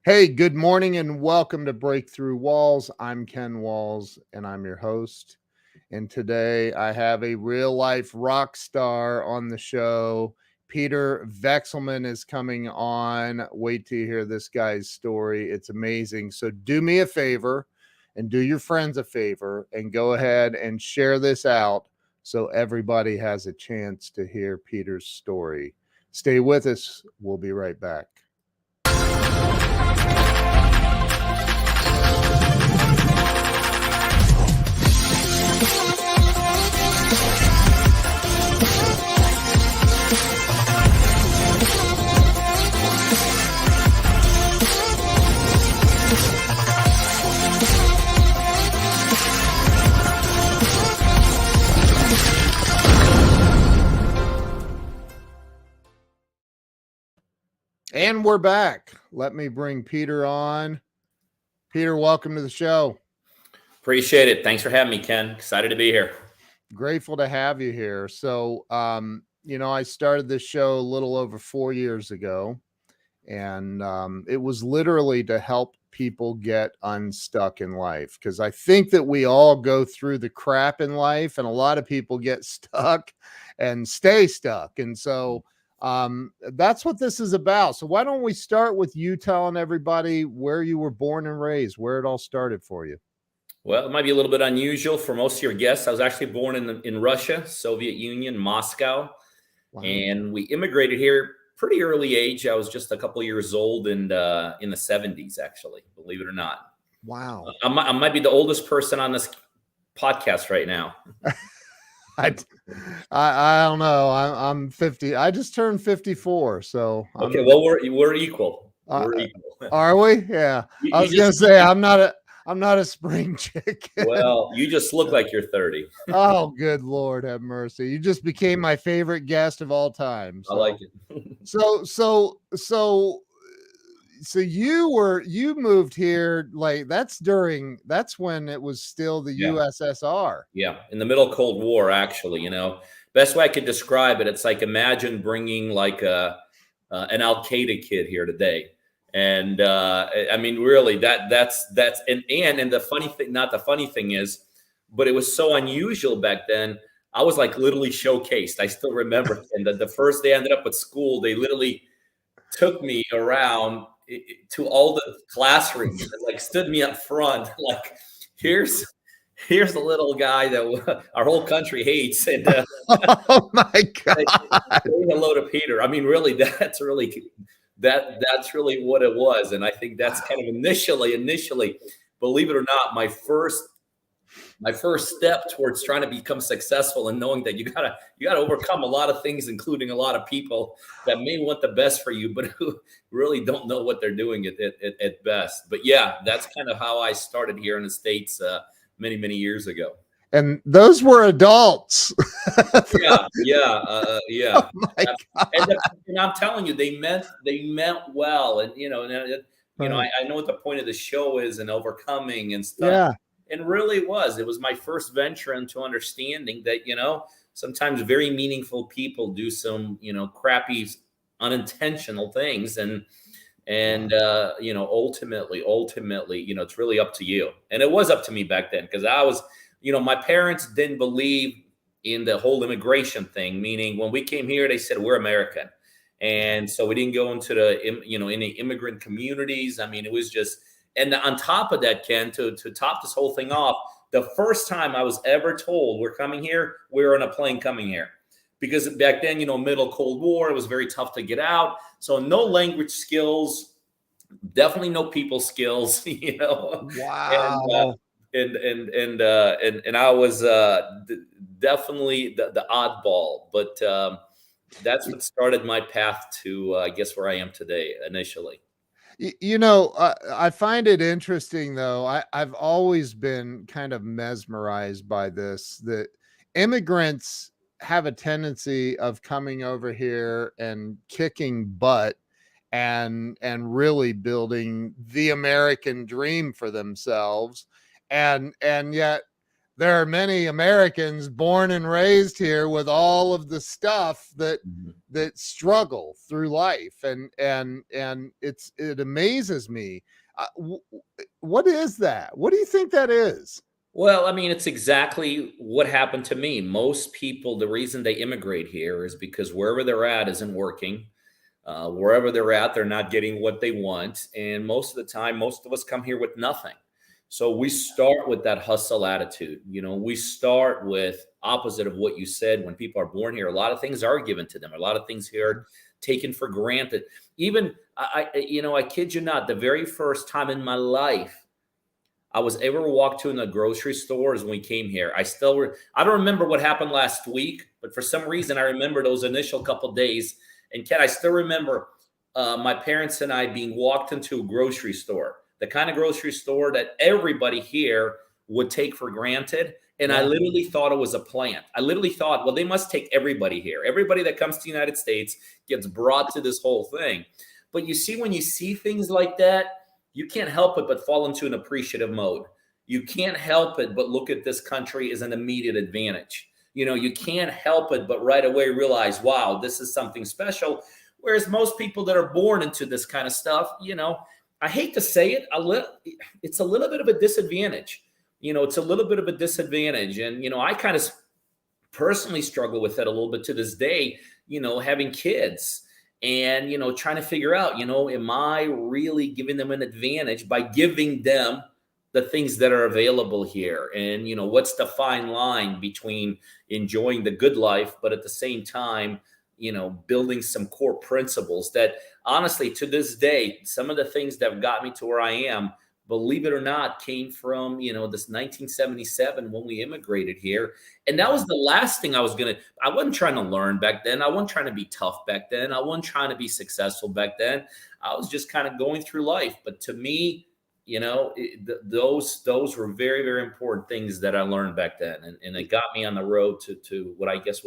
Hey, good morning and welcome to Breakthrough Walls. I'm Ken Walls and I'm your host. And today I have a real life rock star on the show. Peter Vekselman is coming on. Wait till you hear this guy's story. It's amazing. So do me a favor and do your friends a favor and go ahead and share this out so everybody has a chance to hear Peter's story. Stay with us. We'll be right back. And we're back. Let me bring Peter on. Peter, welcome to the show. Appreciate it. Thanks for having me, Ken. Excited to be here. Grateful to have you here. So, I started this show a little over 4 years ago, and it was literally to help people get unstuck in life, because I think that we all go through the crap in life, and a lot of people get stuck and stay stuck. And so that's what this is about. So why don't we start with you telling everybody where you were born and raised, where it all started for you? Well, it might be a little bit unusual for most of your guests. I was actually born in Russia, Soviet Union, Moscow, Wow. and we immigrated here pretty early age. I was just a couple of years old, and in the 70s, actually, believe it or not. Wow. I might be the oldest person on this podcast right now. I don't know. I'm 50. I just turned 54. So okay, well, we're equal. We're equal. Are we? Yeah. I was gonna say I'm not a spring chicken. Well, you just look like you're 30. Oh, good Lord, have mercy! You just became my favorite guest of all time. So. I like it. So you moved here, like that's when it was still the USSR. Yeah, in the middle of Cold War, actually. Best way I could describe it, it's like imagine bringing like an Al Qaeda kid here today, and I mean, really, that's and the funny thing, not the funny thing is, but it was so unusual back then. I was like literally showcased. I still remember, and the first day I ended up at school, they literally took me around to all the classrooms and like stood me up front, like here's a little guy that our whole country hates, and oh my God, say hello to Peter. I mean, really, that's really what it was, and I think that's kind of initially, believe it or not, my first step towards trying to become successful and knowing that you gotta overcome a lot of things, including a lot of people that may want the best for you, but who really don't know what they're doing at best. But yeah, that's kind of how I started here in the States many years ago. And those were adults. yeah. Oh my God. And I'm telling you, they meant well, and I know what the point of the show is, and overcoming and stuff. Yeah. And really it was my first venture into understanding that, sometimes very meaningful people do some, crappy, unintentional things. And ultimately, it's really up to you. And it was up to me back then, because I was, my parents didn't believe in the whole immigration thing, meaning when we came here, they said, we're American. And so we didn't go into any immigrant communities. I mean, it was just, and on top of that, Ken, to top this whole thing off, the first time I was ever told we're coming here, we're on a plane coming here. Because back then, middle Cold War, it was very tough to get out. So no language skills, definitely no people skills, Wow. And I was definitely the oddball. But that's what started my path to, I guess, where I am today initially. I find it interesting, though. I've always been kind of mesmerized by this, that immigrants have a tendency of coming over here and kicking butt and really building the American dream for themselves. And yet there are many Americans born and raised here with all of the stuff that struggle through life, and it amazes me. What is that? What do you think that is? Well, I mean, it's exactly what happened to me. Most people, the reason they immigrate here is because wherever they're at isn't working. Wherever they're at, they're not getting what they want. And most of the time, most of us come here with nothing. So we start with that hustle attitude. We start with opposite of what you said. When people are born here, a lot of things are given to them. A lot of things here are taken for granted. Even, I kid you not, the very first time in my life I was ever walked to in the grocery stores when we came here. I don't remember what happened last week, but for some reason I remember those initial couple days. And Ken, I still remember my parents and I being walked into a grocery store, the kind of grocery store that everybody here would take for granted. And I literally thought it was a plant. I literally thought, well, they must take everybody here. Everybody that comes to the United States gets brought to this whole thing. But you see, when you see things like that, you can't help it but fall into an appreciative mode. You can't help it but look at this country as an immediate advantage. You can't help it but right away realize, wow, this is something special. Whereas most people that are born into this kind of stuff, I hate to say it, it's a little bit of a disadvantage. It's a little bit of a disadvantage. And, I kind of personally struggle with it a little bit to this day, having kids. And, trying to figure out, am I really giving them an advantage by giving them the things that are available here? And, what's the fine line between enjoying the good life, but at the same time, building some core principles that honestly, to this day, some of the things that have got me to where I am, believe it or not, came from, this 1977 when we immigrated here. And that was the last thing I wasn't trying to learn back then. I wasn't trying to be tough back then. I wasn't trying to be successful back then. I was just kind of going through life. But to me, those were very, very important things that I learned back then. And it got me on the road to what I guess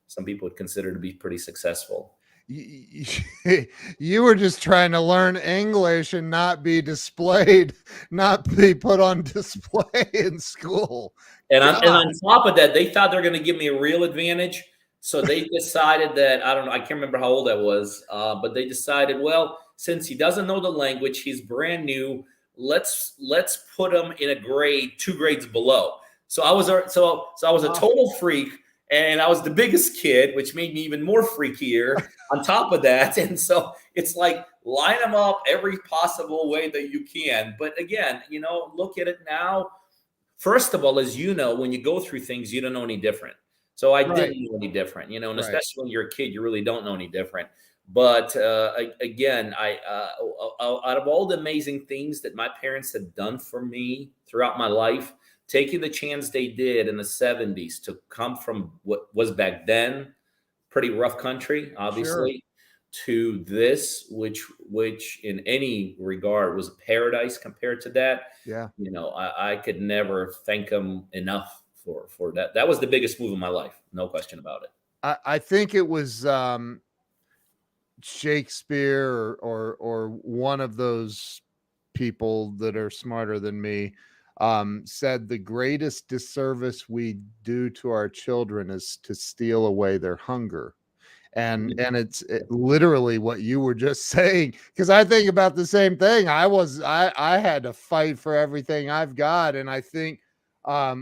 some people would consider to be pretty successful. You were just trying to learn English and not be put on display in school. And on top of that, they thought they were going to give me a real advantage. So they decided that, I don't know, I can't remember how old I was, but they decided, well, since he doesn't know the language, he's brand new, let's put him in a grade 2 grades below. So I was a total freak. And I was the biggest kid, which made me even more freakier on top of that. And so it's like, line them up every possible way that you can. But again, look at it now. First of all, as you know, when you go through things, you don't know any different. So I didn't know any different, and especially when you're a kid, you really don't know any different. But again, out of all the amazing things that my parents had done for me throughout my life, taking the chance they did in the 70s to come from what was back then pretty rough country, obviously, to this, which in any regard was a paradise compared to that. Yeah. I could never thank them enough for that. That was the biggest move in my life. No question about it. I think it was Shakespeare or one of those people that are smarter than me said the greatest disservice we do to our children is to steal away their hunger. And it's literally what you were just saying, because I think about the same thing. I had to fight for everything I've got. And I think, I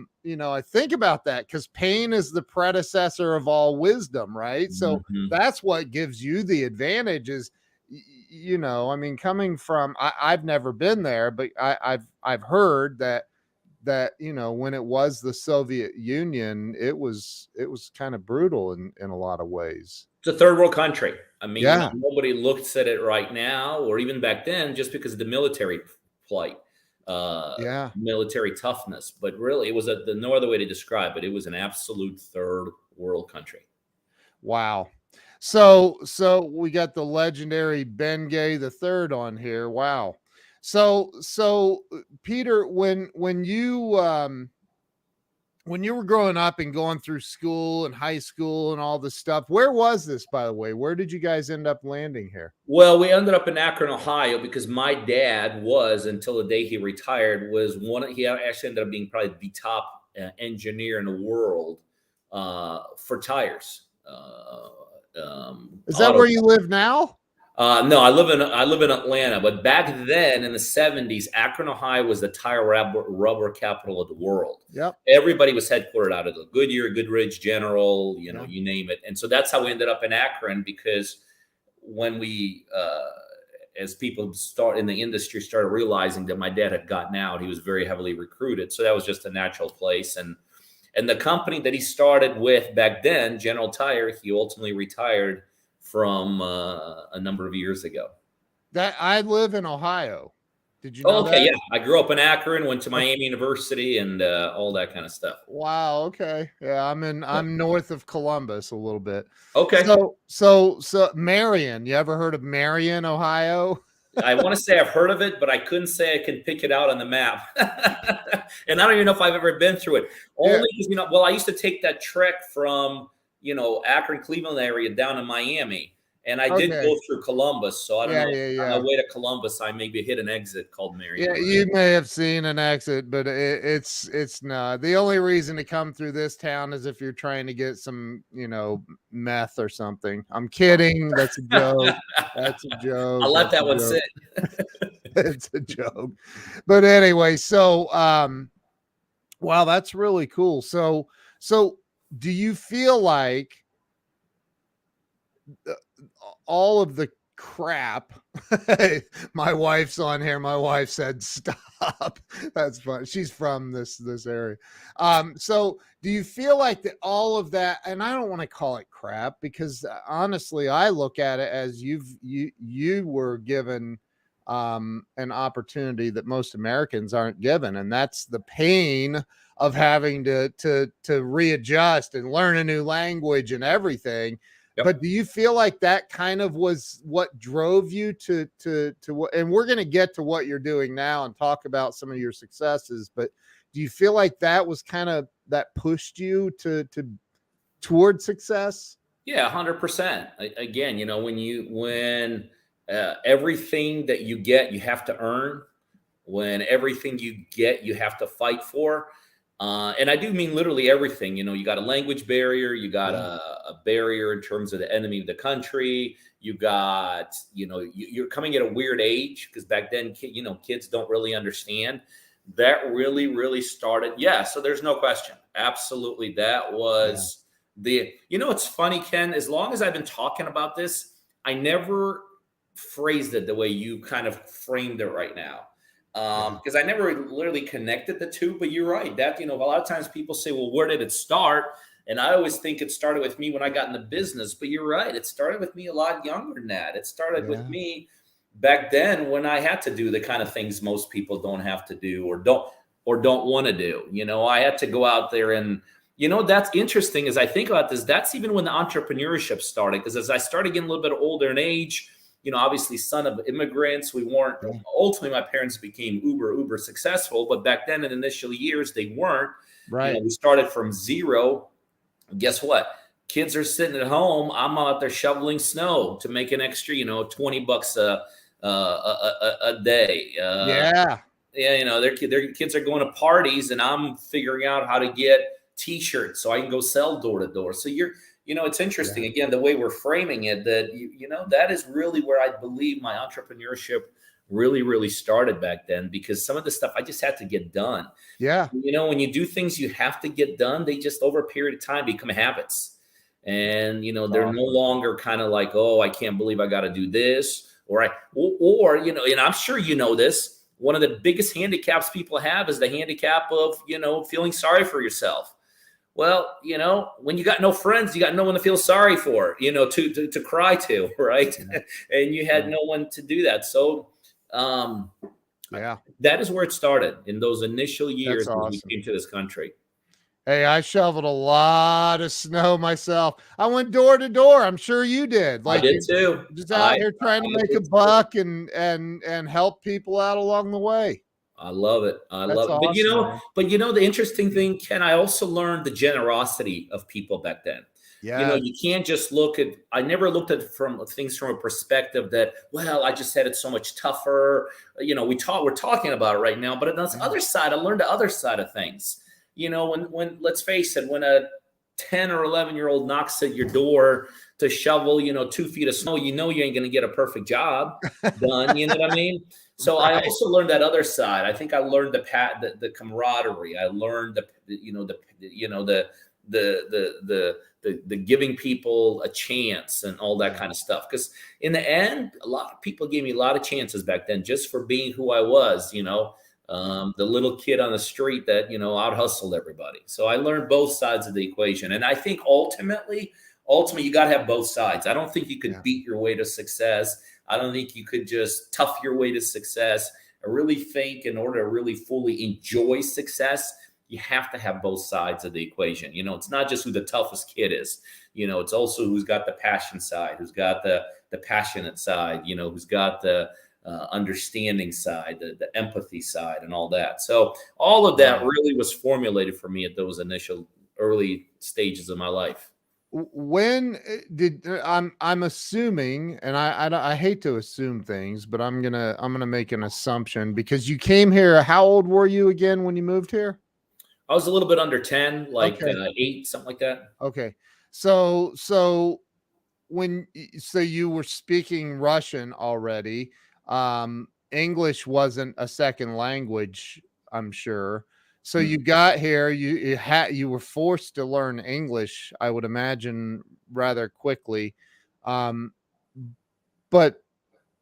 think about that because pain is the predecessor of all wisdom, right? So that's what gives you the advantage is, coming from, I've never been there, but I've heard that when it was the Soviet Union, it was kind of brutal in a lot of ways. It's a third world country. I mean, nobody looks at it right now, or even back then, just because of the military plight, military toughness. But really, it was no other way to describe it. It was an absolute third world country. Wow. So we got the legendary Bengay III on here. Wow. So Peter, when you were growing up and going through school and high school and all this stuff, where was this, by the way? Where did you guys end up landing here? Well, we ended up in Akron, Ohio, because my dad was, until the day he retired, he actually ended up being probably the top engineer in the world for tires. Is that Auto. where you live now? No, I live in Atlanta, but back then in the 70s, Akron, Ohio was the tire rubber capital of the world. Yep. Everybody was headquartered out of the Goodyear, Goodrich, General, Yeah. you name it. And so that's how we ended up in Akron, because when we as people in the industry started realizing that my dad had gotten out, he was very heavily recruited. So that was just a natural place. And the company that he started with back then, General Tire, he ultimately retired from a number of years ago. That I live in Ohio. Did you know okay, that? Yeah. I grew up in Akron, went to Miami University, and all that kind of stuff. Wow. Okay. Yeah, I'm north of Columbus a little bit. Okay. So Marion, you ever heard of Marion, Ohio? I want to say I've heard of it, but I couldn't say I can pick it out on the map. And I don't even know if I've ever been through it. Only because, well, I used to take that trek from, Akron, Cleveland area down to Miami. And I did go through Columbus. So I don't know. On the way to Columbus, I maybe hit an exit called Marion. Yeah, you may have seen an exit, but it's not. The only reason to come through this town is if you're trying to get some, meth or something. I'm kidding. That's a joke. That's a joke. I'll let that one sit. It's a joke. But anyway, so wow, that's really cool. So do you feel like all of the crap my wife's on here, my wife said stop, that's fun, she's from this area, so do you feel like that all of that, and I don't want to call it crap, because honestly I look at it as you were given an opportunity that most Americans aren't given, and that's the pain of having to readjust and learn a new language and everything. Yep. But do you feel like that kind of was what drove you to what, and we're going to get to what you're doing now and talk about some of your successes, but do you feel like that was kind of that pushed you toward success? Yeah, 100%. Again, when everything that you get, you have to earn. When everything you get, you have to fight for. And I do mean literally everything. You got a language barrier, you got a barrier in terms of the enemy of the country. You got, you're coming at a weird age, because back then, kids don't really understand. That really, really started. Yeah. So there's no question. Absolutely. That was it's funny, Ken, as long as I've been talking about this, I never phrased it the way you kind of framed it right now. Because I never literally connected the two, but you're right. That, a lot of times people say, well, where did it start? And I always think it started with me when I got in the business, but you're right. It started with me a lot younger than that. It started with me back then when I had to do the kind of things most people don't have to do or don't want to do. I had to go out there and, that's interesting as I think about this. That's even when the entrepreneurship started, because as I started getting a little bit older in age, obviously son of immigrants, we weren't, ultimately my parents became uber successful, but back then in initial years, they weren't. Right. We started from zero. Guess what? Kids are sitting at home. I'm out there shoveling snow to make an extra, $20 a day. Their kids are going to parties, and I'm figuring out how to get T-shirts so I can go sell door to door. So it's interesting, again, the way we're framing it, that, that is really where I believe my entrepreneurship really, really started back then, because some of the stuff I just had to get done. Yeah. When you do things you have to get done, they just over a period of time become habits. And, they're no longer kind of like, oh, I can't believe I got to do this. Or and I'm sure this, one of the biggest handicaps people have is the handicap of, feeling sorry for yourself. Well, when you got no friends, you got no one to feel sorry for, to cry to, right? And you had no one to do that. So, that is where it started in those initial years when we came to this country. Hey, I shoveled a lot of snow myself. I went door to door. I'm sure you did. I did too. Just out here trying to make a buck and help people out along the way. I love it. I love it. Awesome, but the interesting thing, Ken, I also learned the generosity of people back then. Yeah. You can't just I never looked at things from a perspective that, well, I just had it so much tougher. We're talking about it right now, but on the other side, I learned the other side of things. when let's face it, when a 10 or 11-year-old knocks at your door to shovel, 2 feet of snow, you ain't going to get a perfect job done. You know what I mean? So I Right. also learned that other side. I think I learned the camaraderie. I learned the giving people a chance and all that kind of stuff. Because in the end, a lot of people gave me a lot of chances back then just for being who I was. The little kid on the street that out hustled everybody. So I learned both sides of the equation, and I think ultimately you got to have both sides. I don't think you could beat your way to success. I don't think you could just tough your way to success. I really think in order to really fully enjoy success, you have to have both sides of the equation. It's not just who the toughest kid is. It's also who's got the passion side, who's got the passionate side, who's got the understanding side, the empathy side, and all that. So all of that really was formulated for me at those initial early stages of my life. When did I'm assuming, and I hate to assume things, but I'm gonna make an assumption because you came here. How old were you again when you moved here? I was a little bit under 10, like Okay. 8, something like that. Okay. So you were speaking Russian already. English wasn't a second language, I'm sure. So you got here, you were forced to learn English, I would imagine, rather quickly. But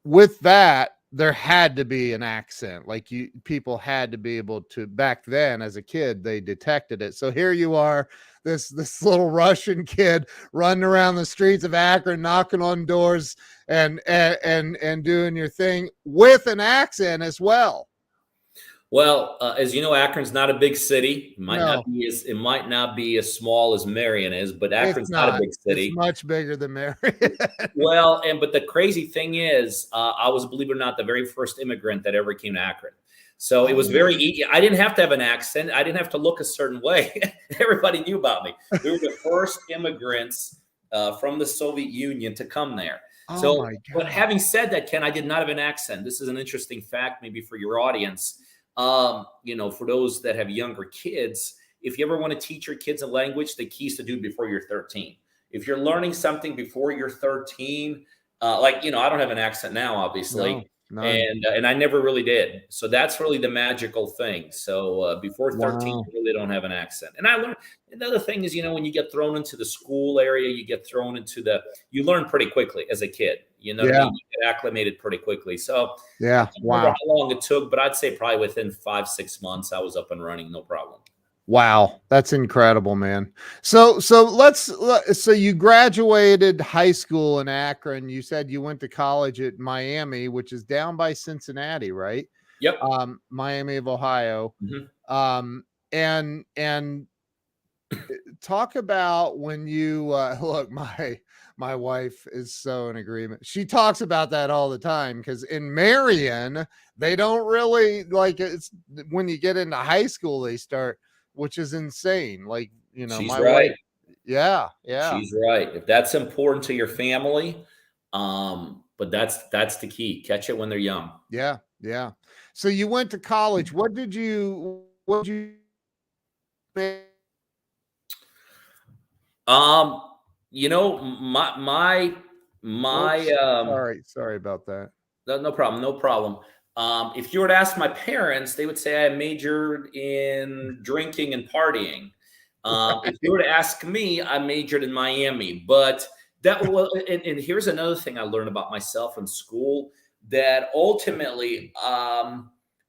with that, there had to be an accent. Like people had to be able to, back then as a kid, they detected it. So here you are, this little Russian kid running around the streets of Akron, knocking on doors and doing your thing with an accent as well. Well, as you know, Akron's not a big city. It might No, not be as small as Marion is, but it's Akron's not a not. big It's city. much bigger than Marion. Well, but the crazy thing is, I was, believe it or not, the very first immigrant that ever came to Akron. So it was very easy. I didn't have to have an accent. I didn't have to look a certain way. Everybody knew about me. We were the first immigrants from the Soviet Union to come there. Oh So, my but God. having said that, Ken, I did not have an accent. This is an interesting fact, maybe for your audience. For those that have younger kids, if you ever want to teach your kids a language, the key is to do it before you're 13. If you're learning something before you're 13, I don't have an accent now, obviously. No, And I never really did. So that's really the magical thing. So before 13, wow. you really don't have an accent. And I learned another thing is, when you get thrown into the school area, you learn pretty quickly as a kid. You know what I mean? You get acclimated pretty quickly. So I can't remember how long it took, but I'd say probably within 5-6 months, I was up and running, no problem. Wow, that's incredible, man. So you graduated high school in Akron. You said you went to college at Miami, which is down by Cincinnati, right? Yep. Miami of Ohio. Mm-hmm. And talk about when you look, my wife is so in agreement. She talks about that all the time because in Marion, they don't really like it's when you get into high school, they start, which is insane. Like, She's my right. wife. Yeah. She's right. If that's important to your family, but that's the key. Catch it when they're young. Yeah. So you went to college. What did you My sorry about that. no problem, no problem. If you were to ask my parents, they would say I majored in drinking and partying. If you were to ask me, I majored in Miami. But and here's another thing I learned about myself in school, that ultimately,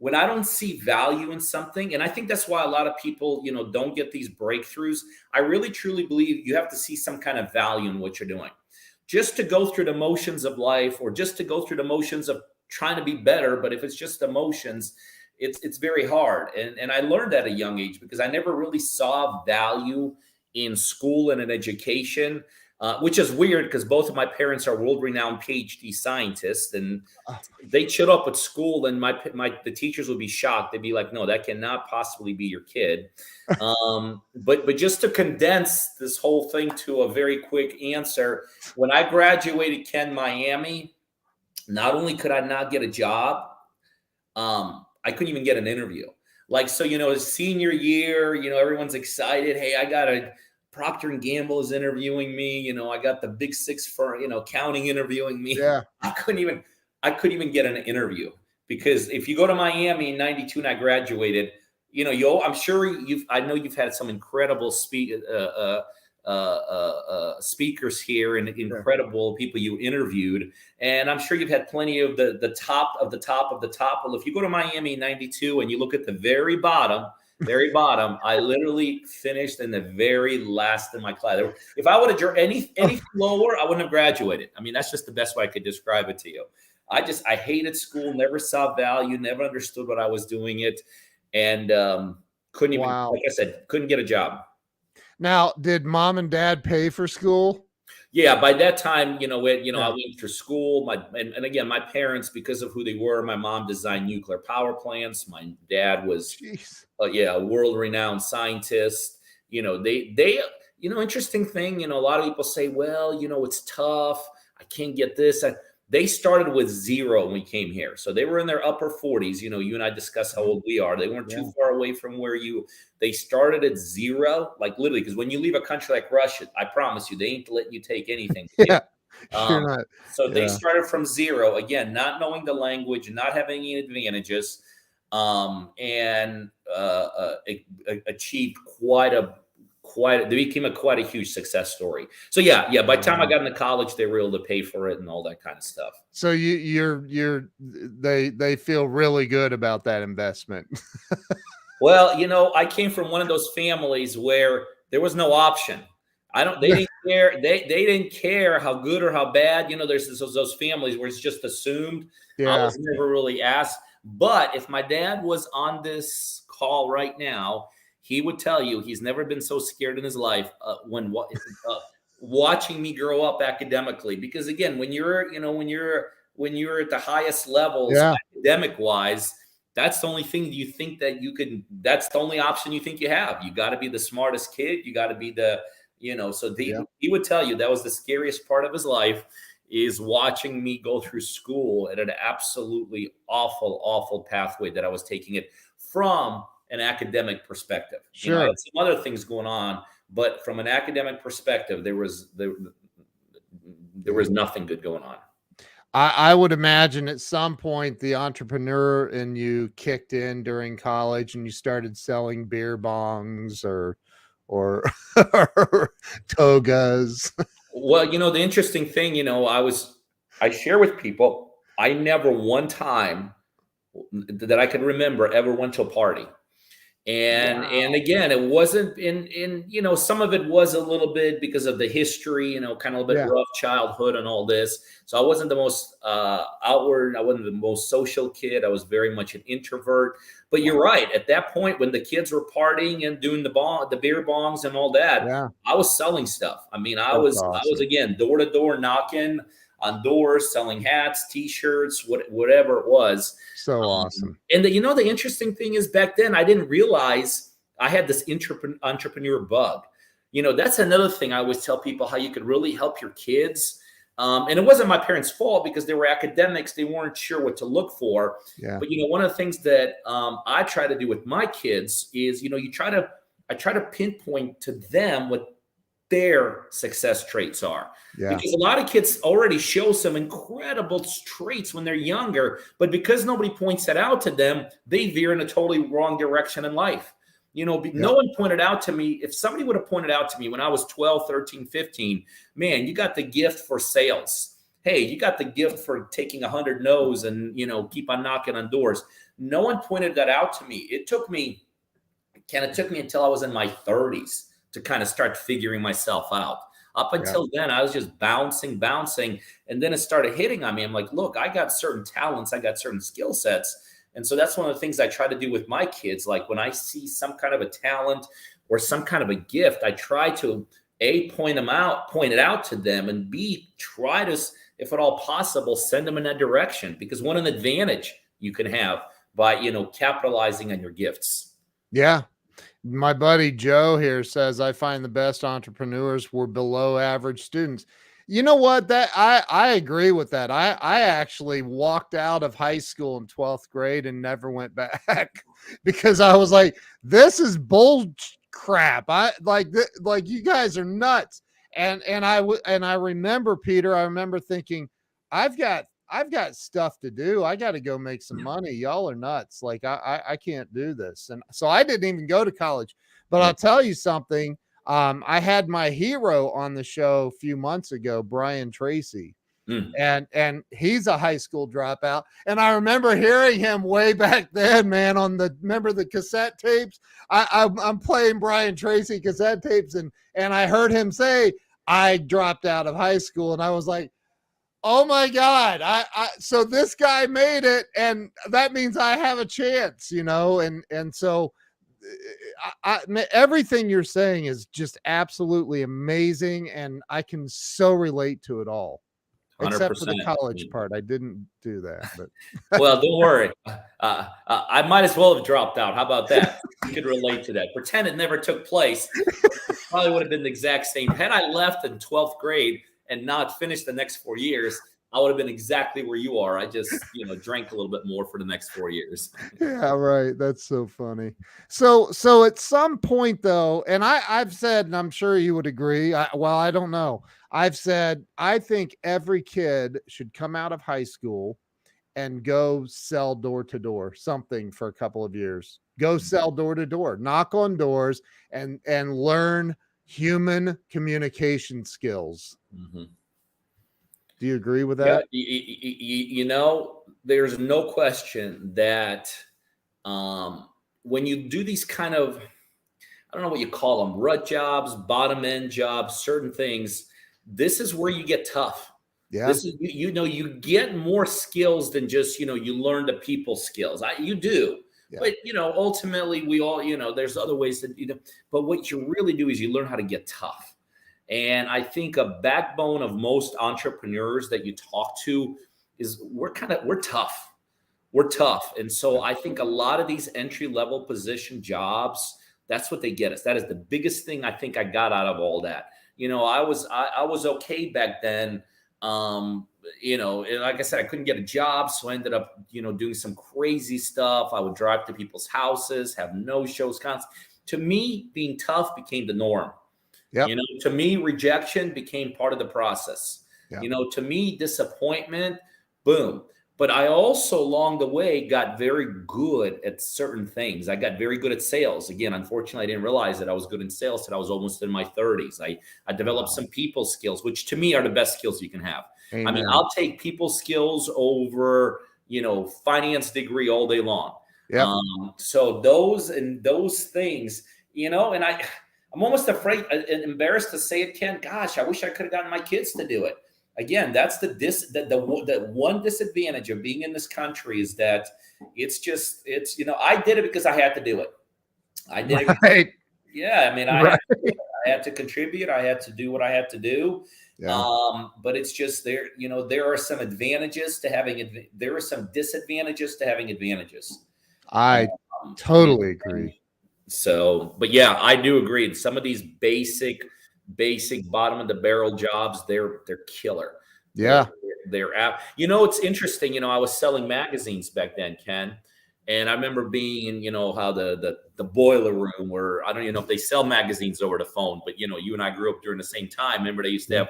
when I don't see value in something, and I think that's why a lot of people, don't get these breakthroughs. I really truly believe you have to see some kind of value in what you're doing. Just to go through the motions of life, or just to go through the motions of trying to be better, but if it's just emotions, it's very hard. And I learned at a young age because I never really saw value in school and in education, which is weird because both of my parents are world-renowned PhD scientists, and they'd show up at school and the teachers would be shocked. They'd be like, "No, that cannot possibly be your kid." But just to condense this whole thing to a very quick answer, when I graduated Ken Miami, not only could I not get a job, I couldn't even get an interview. Like, so, senior year, everyone's excited. Hey, I got a Procter and Gamble is interviewing me. I got the big six for, accounting interviewing me. Yeah. I couldn't even get an interview, because if you go to Miami in 92 and I graduated, I'm sure I know you've had some incredible speakers here and incredible people you interviewed. And I'm sure you've had plenty of the top of the top of the top. Well, if you go to Miami in 92 and you look at the very bottom, I literally finished in the very last in my class. If I would have drawn any lower, I wouldn't have graduated. I mean, that's just the best way I could describe it to you. I hated school, never saw value, never understood what I was doing it. And couldn't even, like I said, couldn't get a job. Now, did mom and dad pay for school? Yeah, by that time, I went through school. And again, my parents, because of who they were, my mom designed nuclear power plants. My dad was, a world-renowned scientist. Interesting thing. A lot of people say, well, it's tough. I can't get this. They started with zero when we came here. So they were in their upper 40s. You and I discussed how old we are. They weren't too far away from where they started at zero, like literally, because when you leave a country like Russia, I promise you, they ain't letting you take anything. They started from zero, again, not knowing the language, not having any advantages, and achieved they became quite a huge success story. So by the time I got into college, they were able to pay for it and all that kind of stuff. So they feel really good about that investment. Well, I came from one of those families where there was no option. They didn't care. They didn't care how good or how bad. There's those families where it's just assumed. Yeah. I was never really asked. But if my dad was on this call right now, he would tell you he's never been so scared in his life when watching me grow up academically. Because again, when you're at the highest levels academic wise, that's the only thing you think that you can. That's the only option you think you have. You got to be the smartest kid. You got to be the So he would tell you that was the scariest part of his life, is watching me go through school at an absolutely awful pathway that I was taking it from an academic perspective. Sure. I had some other things going on, but from an academic perspective, there was nothing good going on. I would imagine at some point the entrepreneur in you kicked in during college and you started selling beer bongs or togas. Well, the interesting thing, I share with people, I never one time that I could remember ever went to a party. And again, it wasn't in some of it was a little bit because of the history, kind of a bit rough childhood and all this. So I wasn't the most outward. I wasn't the most social kid. I was very much an introvert. But you're right. At that point, when the kids were partying and doing the beer bongs and all that, I was selling stuff. I mean, I was again door to door knocking on doors, selling hats, T-shirts, whatever it was. So awesome. And the interesting thing is, back then I didn't realize I had this entrepreneur bug. That's another thing I always tell people, how you could really help your kids. And it wasn't my parents' fault, because they were academics. They weren't sure what to look for. Yeah. But one of the things that I try to do with my kids is, I try to pinpoint to them what their success traits are. Because a lot of kids already show some incredible traits when they're younger, but because nobody points that out to them, they veer in a totally wrong direction in life. No one pointed out to me. If somebody would have pointed out to me when I was 12, 13, 15, man, you got the gift for sales. Hey, you got the gift for taking 100 no's and, keep on knocking on doors. No one pointed that out to me. It took me until I was in my 30s to kind of start figuring myself out. Up until then, I was just bouncing. And then it started hitting on me. I'm like, look, I got certain talents. I got certain skill sets. And so that's one of the things I try to do with my kids. Like when I see some kind of a talent or some kind of a gift, I try to point it out to them, and B, try to, if at all possible, send them in that direction. Because what an advantage you can have by, capitalizing on your gifts. Yeah. My buddy Joe here says, I find the best entrepreneurs were below average students. You know what? That I agree with that. I actually walked out of high school in 12th grade and never went back because I was like, this is bull crap. I like you guys are nuts. And I remember, Peter, I remember thinking, I've got stuff to do. I got to go make some money. Y'all are nuts. Like I can't do this. And so I didn't even go to college. But I'll tell you something. I had my hero on the show a few months ago, Brian Tracy, and he's a high school dropout. And I remember hearing him way back then, man, on remember the cassette tapes? I'm playing Brian Tracy cassette tapes, and I heard him say, I dropped out of high school, and I was like, oh my God. So this guy made it, and that means I have a chance, and so everything you're saying is just absolutely amazing, and I can so relate to it all, 100%. except for the college part. I didn't do that, but well, don't worry. I might as well have dropped out. How about that? You could relate to that. Pretend it never took place. Probably would have been the exact same. Had I left in 12th grade and not finished the next 4 years, I would have been exactly where you are. I just, drank a little bit more for the next 4 years. Yeah, right. That's so funny. So at some point though, and I've said, and I'm sure you would agree. I don't know. I've said, I think every kid should come out of high school and go sell door to door something for a couple of years. Go sell door to door, knock on doors, and learn human communication skills. Mm-hmm. Do you agree with that? Yeah, there's no question that when you do these kind of, I don't know what you call them, rut jobs, bottom end jobs, certain things, this is where you get tough. Yeah. This is, you get more skills than just, you learn the people skills. You do. Yeah. But, ultimately we all, there's other ways that, but what you really do is you learn how to get tough. And I think a backbone of most entrepreneurs that you talk to is we're tough. We're tough. And so I think a lot of these entry-level position jobs, that's what they get us. That is the biggest thing I think I got out of all that. I was okay back then. Like I said, I couldn't get a job. So I ended up, doing some crazy stuff. I would drive to people's houses, have no shows. To me, being tough became the norm. Yep. To me, rejection became part of the process. Yep. To me, disappointment, boom. But I also, along the way, got very good at certain things. I got very good at sales. Again, unfortunately, I didn't realize that I was good in sales till I was almost in my 30s. I developed some people skills, which to me are the best skills you can have. Amen. I mean, I'll take people skills over, finance degree all day long. Yep. So those things, and I'm almost afraid and embarrassed to say it, Ken. Gosh, I wish I could have gotten my kids to do it. Again, that's the one disadvantage of being in this country is that it's I did it because I had to do it. I did it. Yeah, I mean, I had to contribute. I had to do what I had to do. Yeah. But it's just there are some advantages to having there are some disadvantages to having advantages. I totally agree. So, but yeah, I do agree. Some of these basic bottom of the barrel jobs, they're killer. Yeah. They're it's interesting. I was selling magazines back then, Ken. And I remember being in, how the boiler room where I don't even know if they sell magazines over the phone, but you and I grew up during the same time. Remember they used to have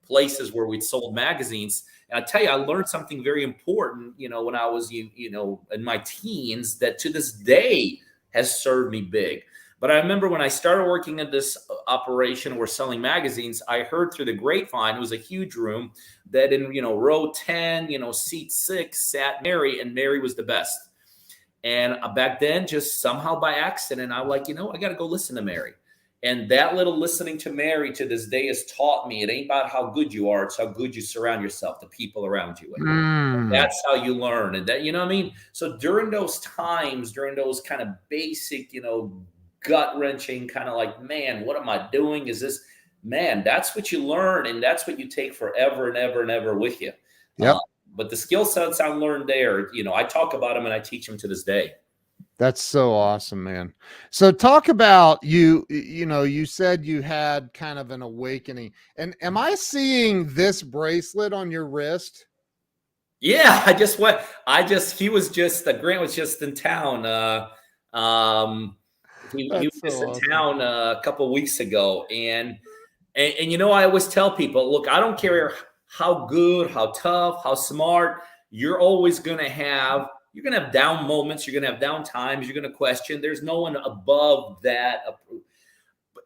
places where we'd sold magazines. And I tell you, I learned something very important, when I was, in my teens that to this day has served me big. But I remember when I started working at this operation, we're selling magazines, I heard through the grapevine, it was a huge room, that in, row 10, seat 6 sat Mary, and Mary was the best. And back then, just somehow by accident, I'm like, I got to go listen to Mary. And that little listening to Mary to this day has taught me it ain't about how good you are. It's how good you surround yourself, the people around you. And that's how you learn. And that, what I mean? So during those times, during those kind of basic, gut wrenching kind of like, man, what am I doing? Is this, man, that's what you learn. And that's what you take forever and ever and ever with you. Yep. But the skill sets I learned there, I talk about them and I teach them to this day. That's so awesome, man. So talk about you said you had kind of an awakening. And am I seeing this bracelet on your wrist? Yeah, I just went. He was just Grant was just in town. Um, he was That's so just in awesome. town a couple weeks ago, and I always tell people, look, I don't care how good, how tough, how smart. You're gonna have down moments. You're gonna have down times. You're gonna question. There's no one above that.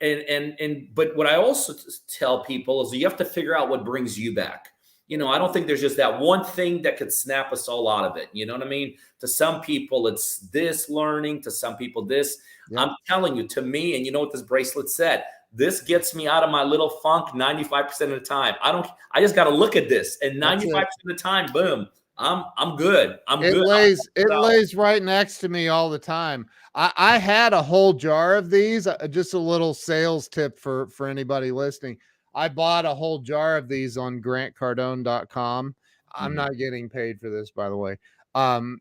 But what I also tell people is you have to figure out what brings you back. I don't think there's just that one thing that could snap us all out of it. You know what I mean? To some people, it's this learning. To some people, this. Yep. I'm telling you, to me, and you know what this bracelet said? This gets me out of my little funk 95% of the time. I just got to look at this, and That's 95% it. of the time, boom, I'm good. I'm It good. lays right next to me all the time. I had a whole jar of these. Just a little sales tip for anybody listening. I bought a whole jar of these on grantcardone.com. I'm Mhm. not getting paid for this, by the way.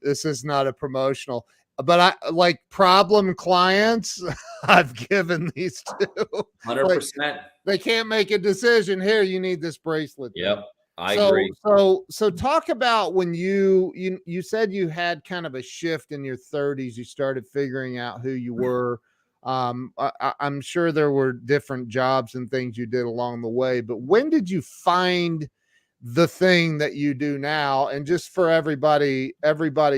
This is not a promotional, but I like problem clients. I've given these to like 100%. they can't make a decision. Here, you need this bracelet Yep, thing. I So agree. so talk about when you said you had kind of a shift in your 30s. You started figuring out who you were. I'm sure there were different jobs and things you did along the way, but when did you find the thing that you do now? And just for everybody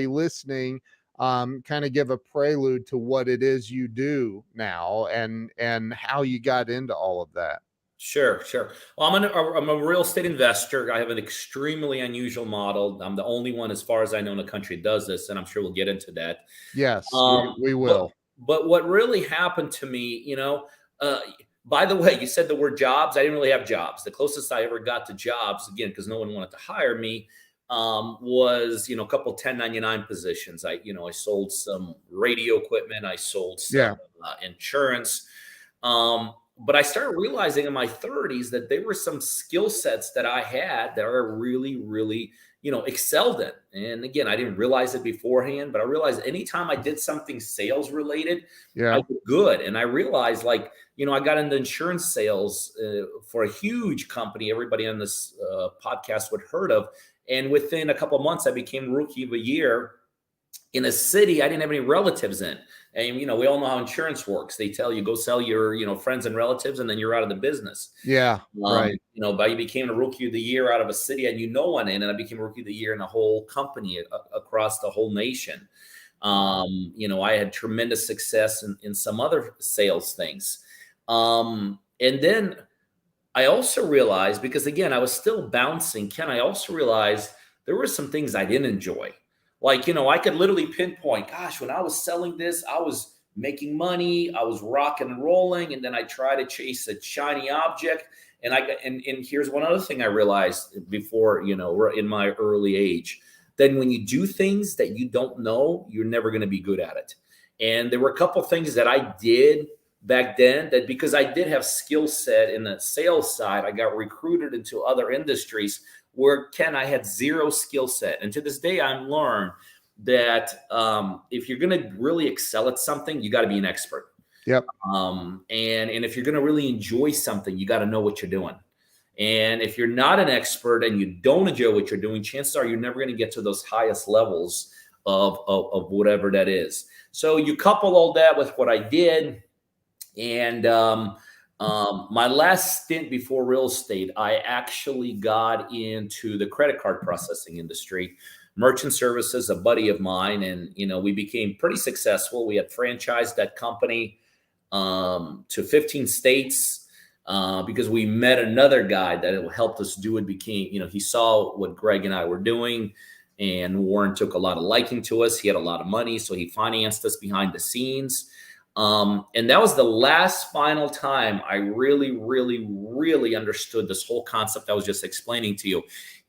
listening, kind of give a prelude to what it is you do now and how you got into all of that. Sure, sure. Well, I'm a real estate investor. I have an extremely unusual model. I'm the only one, as far as I know, in the country that does this, and I'm sure we'll get into that. Yes, we Um, we but will. but what really happened to me, uh, by the way, you said the word jobs. I didn't really have jobs. The closest I ever got to jobs, again, because no one wanted to hire me, was a couple 1099 positions. I sold some radio equipment. I sold some Yeah. insurance. But I started realizing in my 30s that there were some skill sets that I had that I really, really, excelled in. And again, I didn't realize it beforehand, but I realized anytime I did something sales related, I Yeah. did good. And I realized, like, I got into insurance sales for a huge company everybody on this podcast would heard of. And within a couple of months, I became rookie of the year in a city I didn't have any relatives in. And we all know how insurance works. They tell you go sell your friends and relatives, and then you're out of the business. Yeah. Right. But I became a rookie of the year out of a city I knew no one in, and I became rookie of the year in a whole company across the whole nation. Wow. I had tremendous success in some other sales things. And then I also realized, because again, I was still bouncing, Ken, I also realized there were some things I didn't enjoy. Like, I could literally pinpoint, gosh, when I was selling this, I was making money, I was rocking and rolling, and then I try to chase a shiny object. And here's one other thing I realized before, in my early age, then when you do things that you don't know, you're never going to be good at it. And there were a couple things that I did back then that, because I did have skill set in the sales side, I got recruited into other industries where, Ken, I had zero skill set. And to this day, I've learned that if you're going to really excel at something, you got to be an expert. Yep. And if you're going to really enjoy something, you got to know what you're doing. And if you're not an expert and you don't enjoy what you're doing, chances are you're never going to get to those highest levels of whatever that is. So you couple all that with what I did. And my last stint before real estate, I actually got into the credit card processing industry, merchant services, a buddy of mine. And, we became pretty successful. We had franchised that company to 15 states because we met another guy that helped us do it. He saw what Greg and I were doing. And Warren took a lot of liking to us. He had a lot of money, so he financed us behind the scenes. And that was the last final time I really, really, really understood this whole concept I was just explaining to you.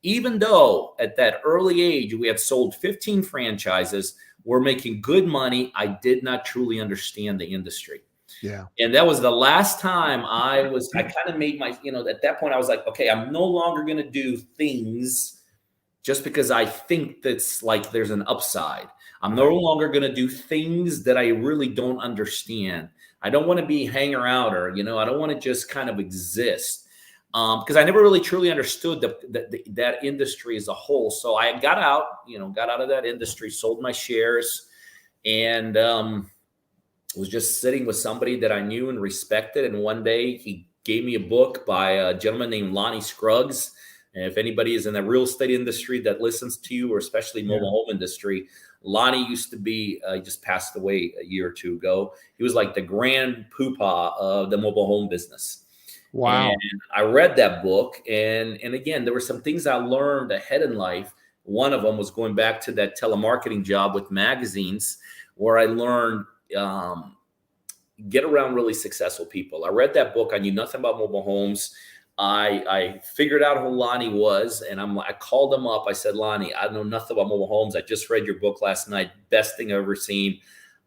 Even though at that early age, we had sold 15 franchises, we're making good money, I did not truly understand the industry. Yeah. And that was the last time I kind of made my, at that point I was like, okay, I'm no longer going to do things just because I think that's like there's an upside. I'm no longer going to do things that I really don't understand. I don't want to be hanger outer, I don't want to just kind of exist. Because I never really truly understood that industry as a whole. So I got out of that industry, sold my shares, and was just sitting with somebody that I knew and respected. And one day he gave me a book by a gentleman named Lonnie Scruggs. And if anybody is in the real estate industry that listens to you, or especially mobile home industry, Lonnie used to be, he just passed away a year or two ago. He was like the grand poobah of the mobile home business. Wow. And I read that book. And again, there were some things I learned ahead in life. One of them was going back to that telemarketing job with magazines, where I learned get around really successful people. I read that book. I knew nothing about mobile homes. I figured out who Lonnie was, and I called him up. I said, Lonnie, I know nothing about mobile homes. I just read your book last night. Best thing I've ever seen.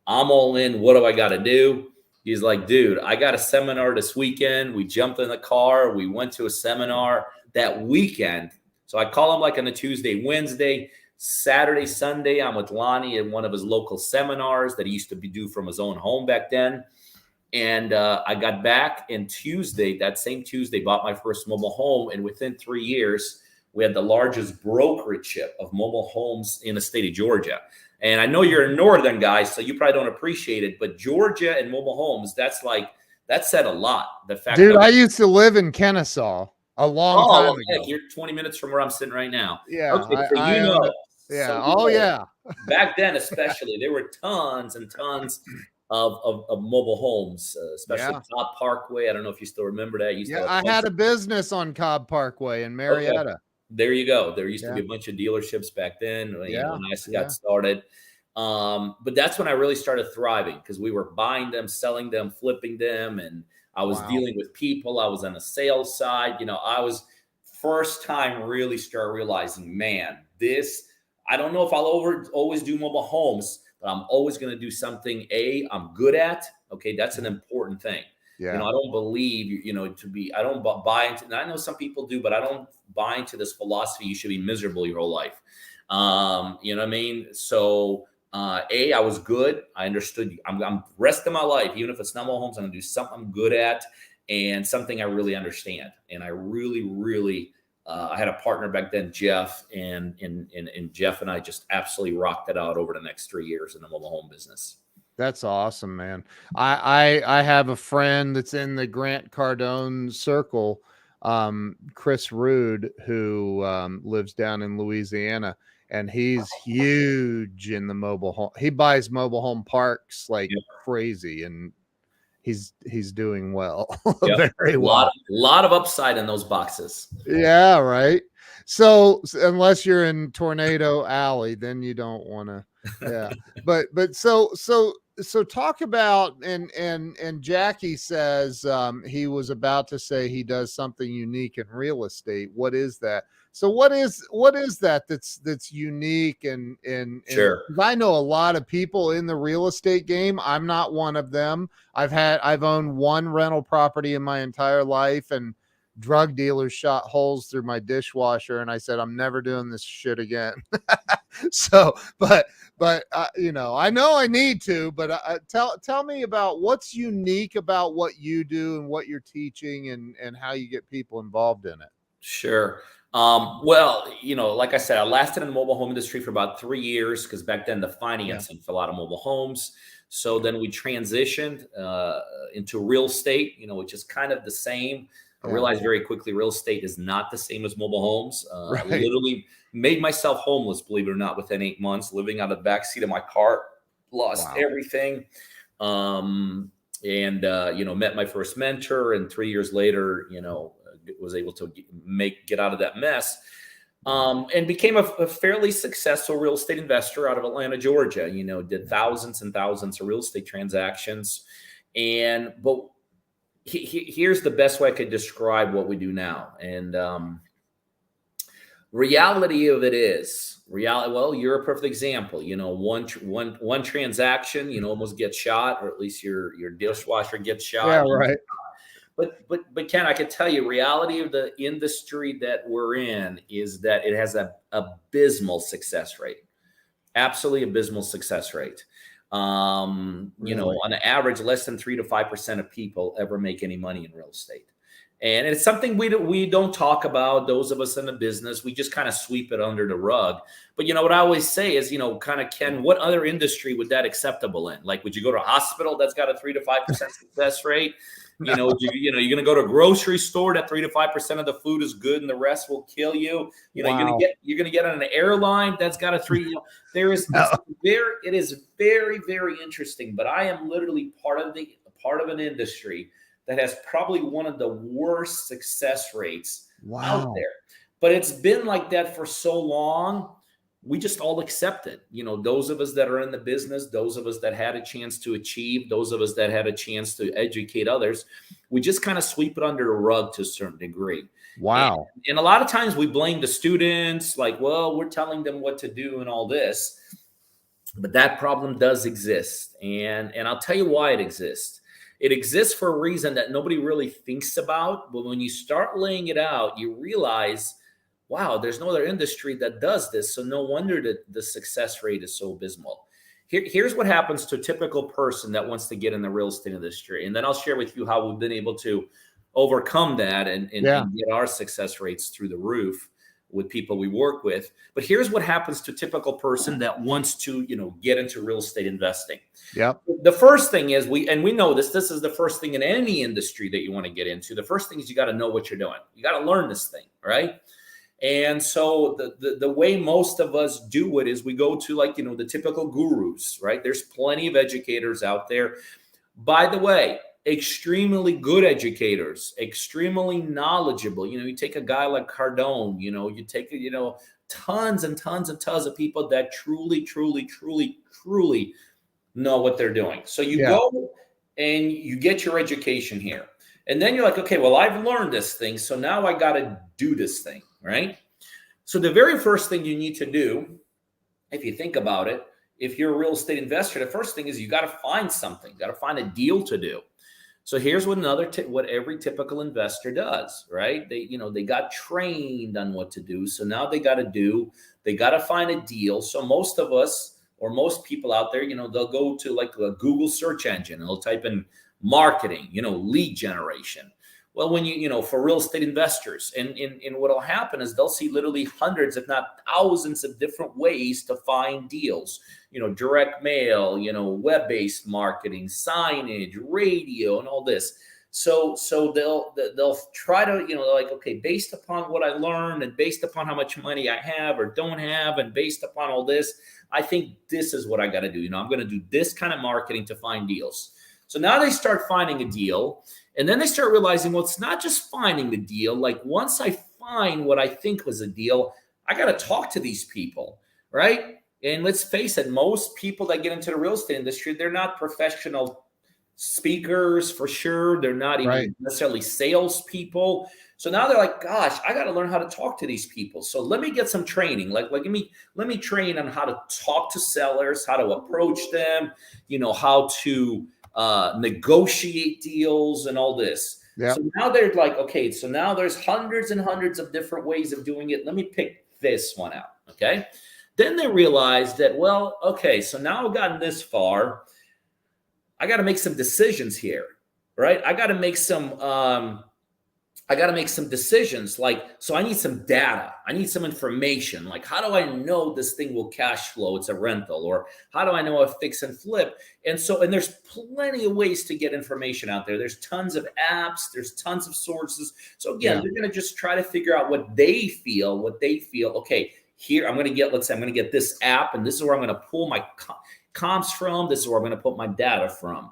I'm all in. What do I got to do? He's like, dude, I got a seminar this weekend. We jumped in the car. We went to a seminar that weekend. So I call him like on a Tuesday, Wednesday, Saturday, Sunday. I'm with Lonnie at one of his local seminars that he used to do from his own home back then. And I got back, and that same Tuesday, bought my first mobile home. And within 3 years, we had the largest brokerage of mobile homes in the state of Georgia. And I know you're a northern guy, so you probably don't appreciate it. But Georgia and mobile homes, that said a lot. The fact, dude, I used to live in Kennesaw a long time ago. Heck, you're 20 minutes from where I'm sitting right now. Yeah. Okay, so yeah. Back then, especially, there were tons and tons of mobile homes, especially Cobb Parkway. I don't know if you still remember that. I had a business on Cobb Parkway in Marietta. Okay. There you go. There used to be a bunch of dealerships back then when I got started. But that's when I really started thriving, because we were buying them, selling them, flipping them. And I was dealing with people. I was on the sales side. I was first time really start realizing, man, I don't know if I'll always do mobile homes, but I'm always going to do something I'm good at. Okay. That's an important thing. Yeah. I don't believe, I don't buy into, and I know some people do, but I don't buy into this philosophy you should be miserable your whole life. You know what I mean? So, I was good. I understood. I'm rest of my life, even if it's not mobile homes, I'm going to do something I'm good at and something I really understand. And I really, really, I had a partner back then, Jeff, and Jeff and I just absolutely rocked it out over the next 3 years in the mobile home business. That's awesome, man. I have a friend that's in the Grant Cardone circle, Chris Rude, who lives down in Louisiana, and he's huge in the mobile home. He buys mobile home parks like crazy, and he's doing well. Very well. A lot of upside in those boxes. Yeah, right. So unless you're in Tornado Alley, then you don't want to. Yeah, but so talk about, and Jackie says he was about to say he does something unique in real estate. What is that? So what is that that's unique and sure. I know a lot of people in the real estate game. I'm not one of them. I've owned one rental property in my entire life, and drug dealers shot holes through my dishwasher, and I said, I'm never doing this shit again. So, but I know I need to, but tell me about what's unique about what you do and what you're teaching and how you get people involved in it. Sure. Well, like I said, I lasted in the mobile home industry for about 3 years, because back then the financing for a lot of mobile homes. So then we transitioned into real estate, which is kind of the same. I realized very quickly real estate is not the same as mobile homes. I literally made myself homeless, believe it or not, within 8 months, living out of the backseat of my car, lost everything. Met my first mentor, and 3 years later, was able to get out of that mess. And became a fairly successful real estate investor out of Atlanta, Georgia. Did thousands and thousands of real estate transactions. But here's the best way I could describe what we do now. And reality of it is, well, you're a perfect example. One transaction, almost gets shot, or at least your dishwasher gets shot. Yeah, right. But Ken, I can tell you, reality of the industry that we're in is that it has a abysmal success rate. Absolutely abysmal success rate. You know, Really? on average, less than 3 to 5% of people ever make any money in real estate. And it's something we don't talk about. Those of us in the business, we just kind of sweep it under the rug. But you know what I always say is, you know, kind of, Ken, what other industry would that acceptable in? Like, would you go to a hospital that's got a 3 to 5% success rate? You know, you're going to go to a grocery store that 3 to 5% of the food is good and the rest will kill you. You know, Wow. you're going to get on an airline that's got a three. You know, it is very, very interesting. But I am literally part of an industry that has probably one of the worst success rates out there. But it's been like that for so long. We just all accept it. You know, those of us that are in the business, those of us that had a chance to achieve, those of us that had a chance to educate others, we just kind of sweep it under the rug to a certain degree. Wow. And a lot of times we blame the students, like, well, we're telling them what to do and all this. But that problem does exist. And I'll tell you why it exists. It exists for a reason that nobody really thinks about. But when you start laying it out, you realize, wow, there's no other industry that does this. So no wonder that the success rate is so abysmal. Here's what happens to a typical person that wants to get in the real estate industry. And then I'll share with you how we've been able to overcome that and get our success rates through the roof with people we work with. But here's what happens to a typical person that wants to, you know, get into real estate investing. Yep. The first thing is we know this is the first thing in any industry that you want to get into. The first thing is you got to know what you're doing. You got to learn this thing, right? And so the way most of us do it is we go to, like, you know, the typical gurus, right? There's plenty of educators out there. By the way, extremely good educators, extremely knowledgeable. You know, you take a guy like Cardone, you know, you take, you know, tons and tons and tons of people that truly know what they're doing. So you go and you get your education here. And then you're like, okay, well, I've learned this thing. So now I got to do this thing, right? So the very first thing you need to do, if you think about it, if you're a real estate investor, the first thing is you got to find something, got to find a deal to do. So here's what what every typical investor does, right? They got trained on what to do. So now they got to find a deal. So most of us, or most people out there, you know, they'll go to like a Google search engine and they'll type in marketing, you know, lead generation. Well, when you know, for real estate investors, and what'll happen is they'll see literally hundreds, if not thousands, of different ways to find deals. You know, direct mail, you know, web-based marketing, signage, radio, and all this. So they'll try to, you know, like, okay, based upon what I learned and based upon how much money I have or don't have, and based upon all this, I think this is what I got to do. You know, I'm going to do this kind of marketing to find deals. So now they start finding a deal, and then they start realizing, well, it's not just finding the deal. Like, once I find what I think was a deal, I got to talk to these people, right? And let's face it, most people that get into the real estate industry, they're not professional speakers for sure. They're not even necessarily salespeople. So now they're like, gosh, I got to learn how to talk to these people. So let me get some training. Like let me train on how to talk to sellers, how to approach them, you know, how to negotiate deals and all this. Yep. So now they're like, okay, so now there's hundreds and hundreds of different ways of doing it. Let me pick this one out. Okay. Then they realized that, well, okay, so now I've gotten this far. I got to make some decisions here, right? I got to make some decisions. Like, so I need some data. I need some information. Like, how do I know this thing will cash flow? It's a rental. Or how do I know a fix and flip? And there's plenty of ways to get information out there. There's tons of apps. There's tons of sources. So again, they're going to just try to figure out what they feel. Okay, here I'm going to get, let's say I'm going to get this app, and this is where I'm going to pull my comps from. This is where I'm going to put my data from.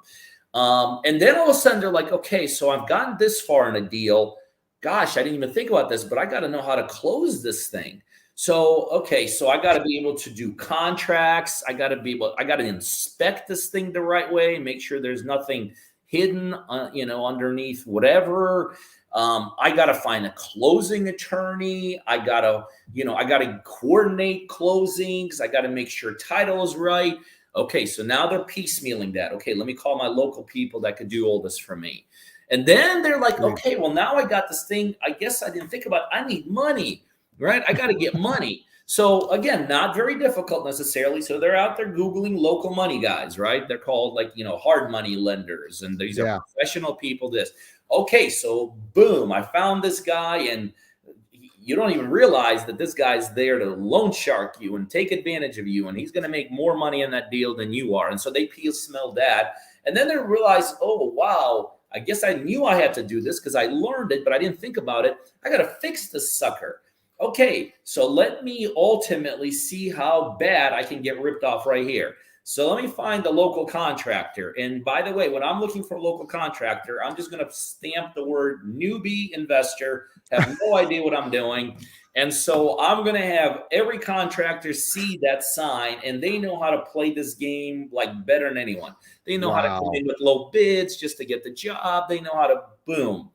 And then all of a sudden they're like, okay, so I've gotten this far in a deal. Gosh, I didn't even think about this, but I got to know how to close this thing. So, okay, so I got to be able to do contracts. I got to inspect this thing the right way, make sure there's nothing hidden, underneath whatever. I got to find a closing attorney. I got to coordinate closings. I got to make sure title is right. Okay, so now they're piecemealing that. Okay, let me call my local people that could do all this for me. And then they're like, Great. okay, well, now I got this thing. I guess I didn't think about it. I need money, right? I got to get money. So again, not very difficult necessarily. So they're out there Googling local money guys, right? They're called like, hard money lenders. And these are professional people, this. Okay, so boom, I found this guy, and you don't even realize that this guy's there to loan shark you and take advantage of you. And he's going to make more money in that deal than you are. And so they smell that. And then they realize, oh, wow, I guess I knew I had to do this because I learned it, but I didn't think about it. I got to fix this sucker. Okay, so let me ultimately see how bad I can get ripped off right here. So let me find the local contractor. And by the way, when I'm looking for a local contractor, I'm just going to stamp the word newbie investor, have no idea what I'm doing. And so I'm going to have every contractor see that sign, and they know how to play this game like better than anyone. They know how to come in with low bids just to get the job. They know how to boom.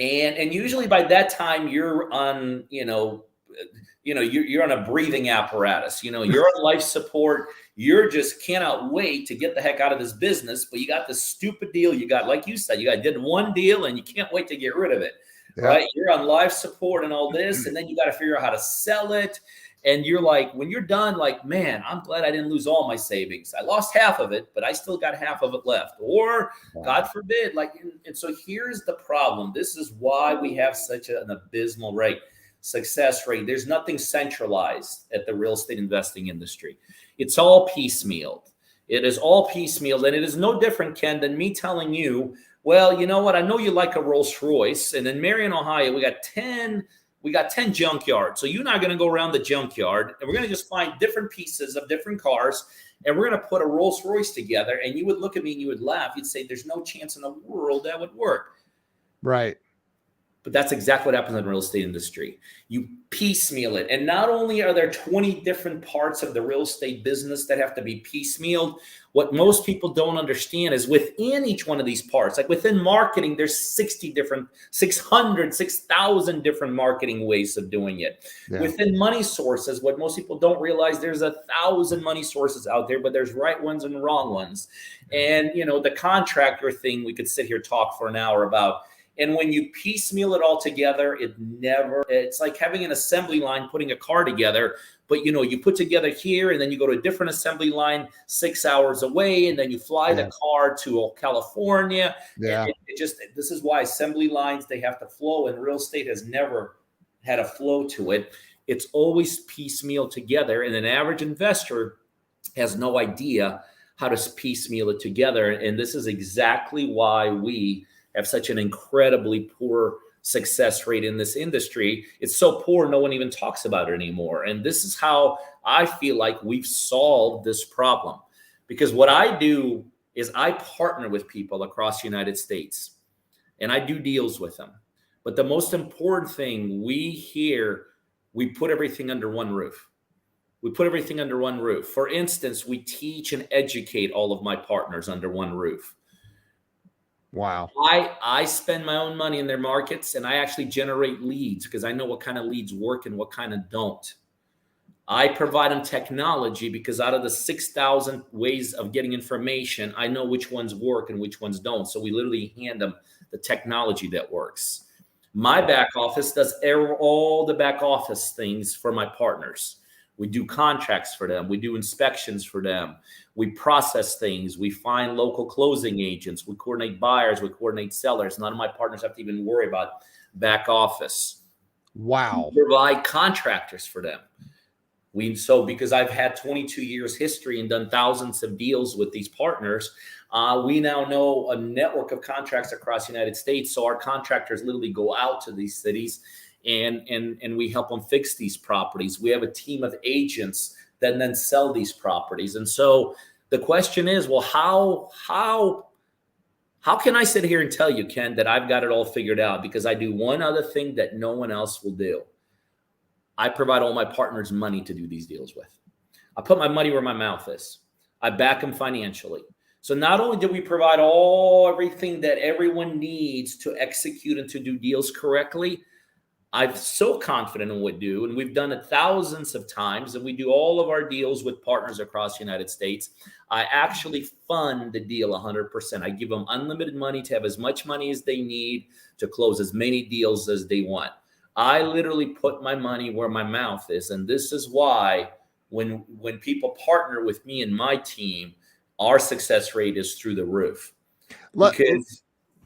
And usually by that time you're on, you're on a breathing apparatus, you're on life support. You're just cannot wait to get the heck out of this business. But you got this stupid deal. You got, like you said, did one deal and you can't wait to get rid of it. Yeah. Right. You're on life support and all this. And then you got to figure out how to sell it. And you're like, when you're done, like, man, I'm glad I didn't lose all my savings. I lost half of it, but I still got half of it left. Or God forbid, and so here's the problem. This is why we have such an abysmal success rate. There's nothing centralized at the real estate investing industry. It's all piecemealed. It is all piecemealed. And it is no different, Ken, than me telling you, well, you know what? I know you like a Rolls Royce. And in Marion, Ohio, we got 10 junkyards. So you're not going to go around the junkyard, and we're going to just find different pieces of different cars, and we're going to put a Rolls Royce together. And you would look at me and you would laugh. You'd say, there's no chance in the world that would work. Right. But that's exactly what happens in the real estate industry. You piecemeal it. And not only are there 20 different parts of the real estate business that have to be piecemealed, what most people don't understand is within each one of these parts, like within marketing, there's 6,000 different marketing ways of doing it. Yeah. Within money sources, what most people don't realize, there's 1,000 money sources out there, but there's right ones and wrong ones. And, the contractor thing, we could sit here talk for an hour about. And when you piecemeal it all together, it's like having an assembly line putting a car together. But, you put together here, and then you go to a different assembly line 6 hours away, and then you fly the car to California. Yeah. And this is why assembly lines, they have to flow, and real estate has never had a flow to it. It's always piecemeal together. And an average investor has no idea how to piecemeal it together. And this is exactly why we have such an incredibly poor success rate in this industry. It's so poor, no one even talks about it anymore. And this is how I feel like we've solved this problem. Because what I do is I partner with people across the United States, and I do deals with them. But the most important thing we put everything under one roof. We put everything under one roof. For instance, we teach and educate all of my partners under one roof. Wow. I spend my own money in their markets, and I actually generate leads because I know what kind of leads work and what kind of don't. I provide them technology because out of the 6,000 ways of getting information, I know which ones work and which ones don't. So we literally hand them the technology that works. My back office does all the back office things for my partners. We do contracts for them. We do inspections for them. We process things. We find local closing agents. We coordinate buyers. We coordinate sellers. None of my partners have to even worry about back office. Wow. We provide contractors for them. Because I've had 22 years history and done thousands of deals with these partners, we now know a network of contracts across the United States. So our contractors literally go out to these cities and we help them fix these properties. We have a team of agents that then sell these properties. And so the question is, well, how can I sit here and tell you, Ken, that I've got it all figured out? Because I do one other thing that no one else will do. I provide all my partners money to do these deals with. I put my money where my mouth is. I back them financially. So not only do we provide everything that everyone needs to execute and to do deals correctly, I'm so confident in what we do, and we've done it thousands of times, and we do all of our deals with partners across the United States. I actually fund the deal 100%. I give them unlimited money to have as much money as they need to close as many deals as they want. I literally put my money where my mouth is, and this is why when people partner with me and my team, our success rate is through the roof. Because,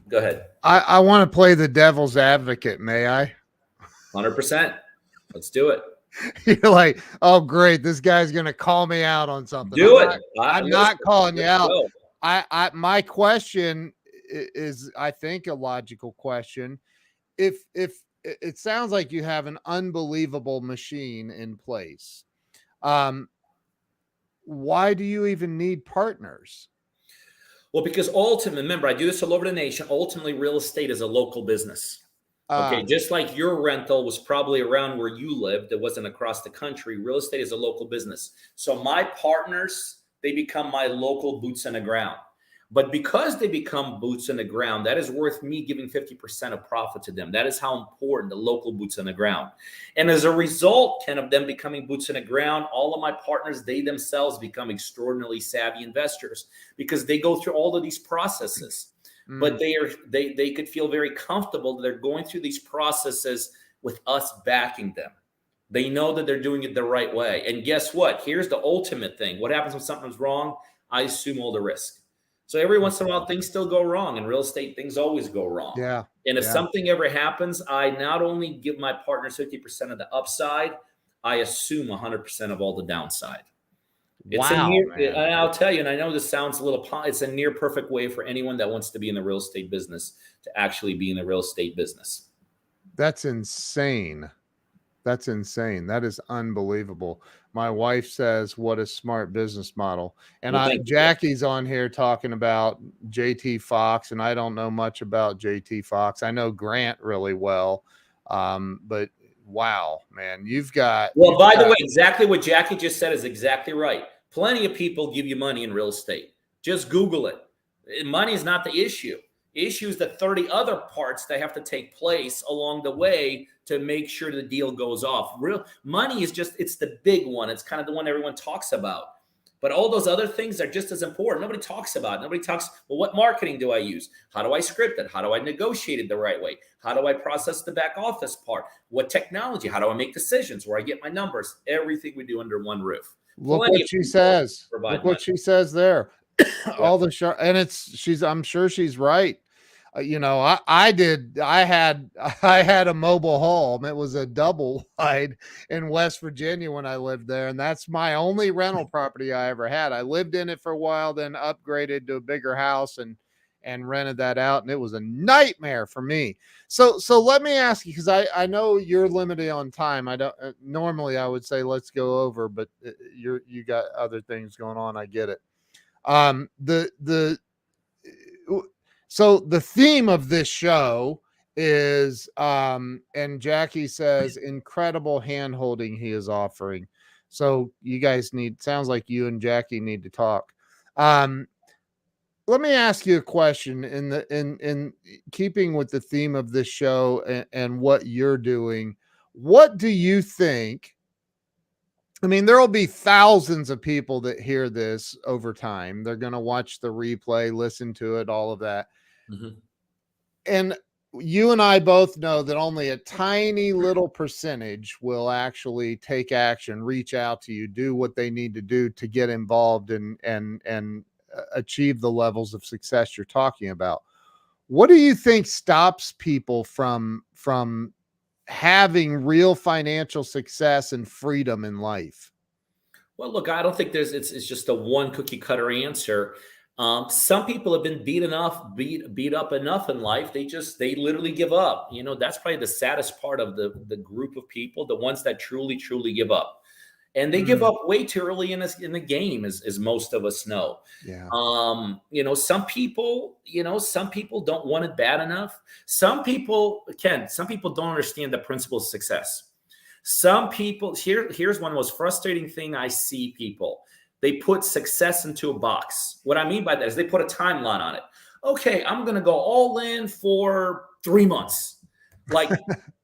go ahead. I want to play the devil's advocate, may I? 100%. Let's do it. You're like, oh, great. This guy's going to call me out on something. I'm not calling you out. My question is, I think, a logical question. If it sounds like you have an unbelievable machine in place, why do you even need partners? Well, because ultimately, remember, I do this all over the nation. Ultimately, real estate is a local business. Okay, just like your rental was probably around where you lived, it wasn't across the country. Real estate is a local business. So my partners, they become my local boots on the ground. But because they become boots on the ground, that is worth me giving 50% of profit to them. That is how important the local boots on the ground. And as a result, Ken, of them becoming boots on the ground, all of my partners, they themselves become extraordinarily savvy investors because they go through all of these processes. But they could feel very comfortable that they're going through these processes with us backing them. They know that they're doing it the right way. And guess what? Here's the ultimate thing. What happens when something's wrong? I assume all the risk. So every once in a while, things still go wrong. In real estate, things always go wrong. Yeah. And if something ever happens, I not only give my partners 50% of the upside, I assume 100% of all the downside. And I'll tell you, and I know this sounds a little, it's a near perfect way for anyone that wants to be in the real estate business to actually be in the real estate business. That's insane. That's insane. That is unbelievable. My wife says, what a smart business model. And Jackie's on here talking about JT Fox, and I don't know much about JT Fox. I know Grant really well. But wow, man, by the way, exactly what Jackie just said is exactly right. Plenty of people give you money in real estate. Just Google it. Money is not the issue. Issue is the 30 other parts that have to take place along the way to make sure the deal goes off. Real money is it's the big one. It's kind of the one everyone talks about. But all those other things are just as important. Nobody talks about it. Nobody talks, well, what marketing do I use? How do I script it? How do I negotiate it the right way? How do I process the back office part? What technology? How do I make decisions? Where I get my numbers? Everything we do under one roof. Look what she says. Look what she says there. All the and I'm sure she's right. I had a mobile home. It was a double wide in West Virginia when I lived there. And that's my only rental property I ever had. I lived in it for a while, then upgraded to a bigger house and rented that out. And it was a nightmare for me. So let me ask you, because I know you're limited on time. I don't normally I would say, let's go over, but you got other things going on. I get it. So the theme of this show is, and Jackie says, incredible hand-holding he is offering. So you guys sounds like you and Jackie need to talk. Let me ask you a question in keeping with the theme of this show and what you're doing. What do you think? I mean, there will be thousands of people that hear this over time. They're going to watch the replay, listen to it, all of that. Mm-hmm. And you and I both know that only a tiny little percentage will actually take action, reach out to you, do what they need to do to get involved and achieve the levels of success you're talking about. What do you think stops people from having real financial success and freedom in life? Well, look, I don't think it's just a one cookie cutter answer. Some people have been beat up enough in life. They literally give up. That's probably the saddest part of the group of people, the ones that truly give up. And they give up way too early in the game, as most of us know. Yeah. Some people don't want it bad enough. Some people don't understand the principle of success. Some people, here's one of the most frustrating thing I see people. They put success into a box. What I mean by that is they put a timeline on it. Okay, I'm going to go all in for 3 months. Like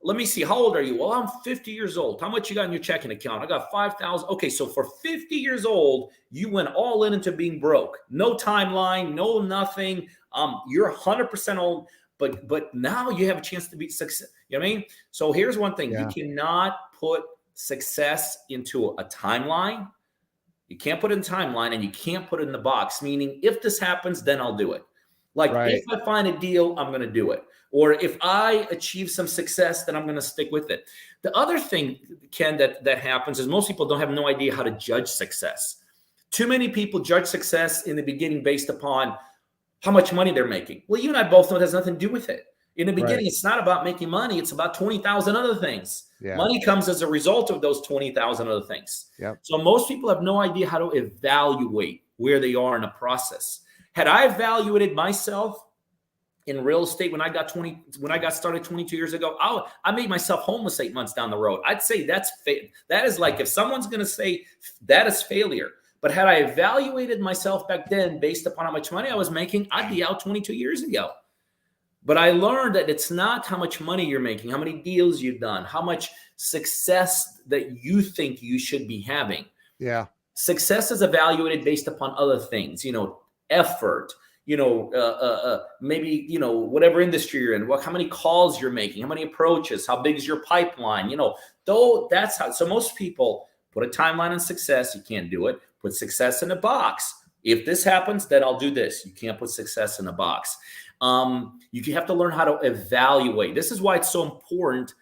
let me see, how old are you? Well, I'm 50 years old. How much you got in your checking account? I got 5,000. Okay, so for 50 years old, you went all in into being broke. No timeline, no nothing. You're 100% old, but now you have a chance to be success. You know what I mean? So here's one thing: you cannot put success into a timeline. You can't put it in timeline, and you can't put it in the box. Meaning, if this happens, then I'll do it. Like if I find a deal, I'm going to do it. Or if I achieve some success, then I'm going to stick with it. The other thing, Ken, that happens is most people don't have no idea how to judge success. Too many people judge success in the beginning based upon how much money they're making. Well, you and I both know it has nothing to do with it. In the beginning, it's not about making money. It's about 20,000 other things. Yeah. Money comes as a result of those 20,000 other things. Yep. So most people have no idea how to evaluate where they are in the process. Had I evaluated myself in real estate when I got started 22 years ago, I made myself homeless 8 months down the road. I'd say that is like, if someone's going to say that is failure. But had I evaluated myself back then based upon how much money I was making, I'd be out 22 years ago. But I learned that it's not how much money you're making, how many deals you've done, how much success that you think you should be having. Yeah. Success is evaluated based upon other things, effort, maybe, whatever industry you're in, how many calls you're making, how many approaches, how big is your pipeline, though that's how. So most people put a timeline on success. You can't do it. Put success in a box. If this happens, then I'll do this. You can't put success in a box. You have to learn how to evaluate. This is why it's so important.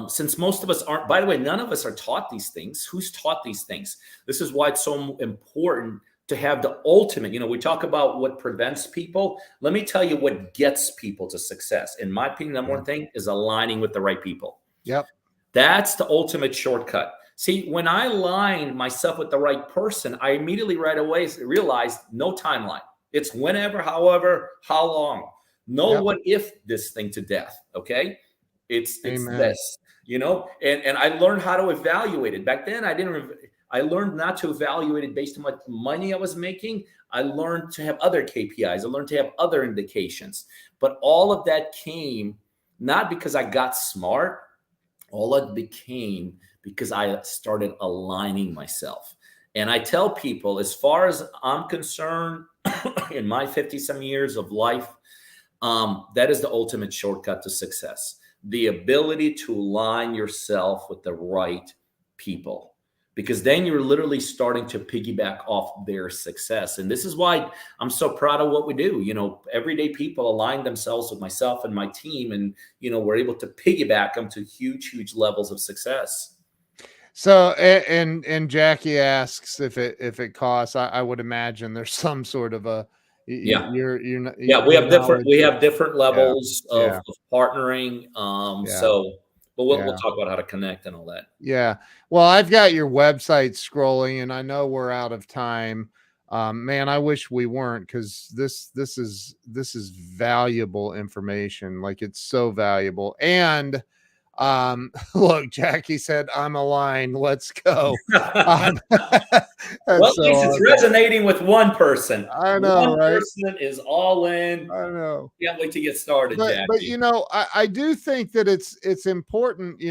Since most of us aren't, by the way, none of us are taught these things. Who's taught these things? This is why it's so important to have the ultimate. We talk about what prevents people. Let me tell you what gets people to success. In my opinion, number one thing is aligning with the right people. Yep. That's the ultimate shortcut. See, when I aligned myself with the right person, I immediately right away realized no timeline. It's whenever, however, how long. No what if this thing to death, okay? It's this, and I learned how to evaluate it. Back then, I learned not to evaluate it based on what money I was making. I learned to have other KPIs. I learned to have other indications. But all of that came not because I got smart. All it became because I started aligning myself. And I tell people, as far as I'm concerned, in my 50-some years of life, that is the ultimate shortcut to success. The ability to align yourself with the right people, because then you're literally starting to piggyback off their success. And this is why I'm so proud of what we do. Everyday people align themselves with myself and my team, and we're able to piggyback them to huge, huge levels of success. So, and Jackie asks if it costs. I would imagine there's some sort of a we have different levels of partnering. But we'll talk about how to connect and all that. Yeah. Well, I've got your website scrolling, and I know we're out of time. Man, I wish we weren't, because this is valuable information. Like, it's so valuable. And look, Jackie said, I'm aligned. Let's go. Well, at least it's resonating with one person. I know, one person is all in. I know. Can't wait to get started, Jackie. But I do think that it's important.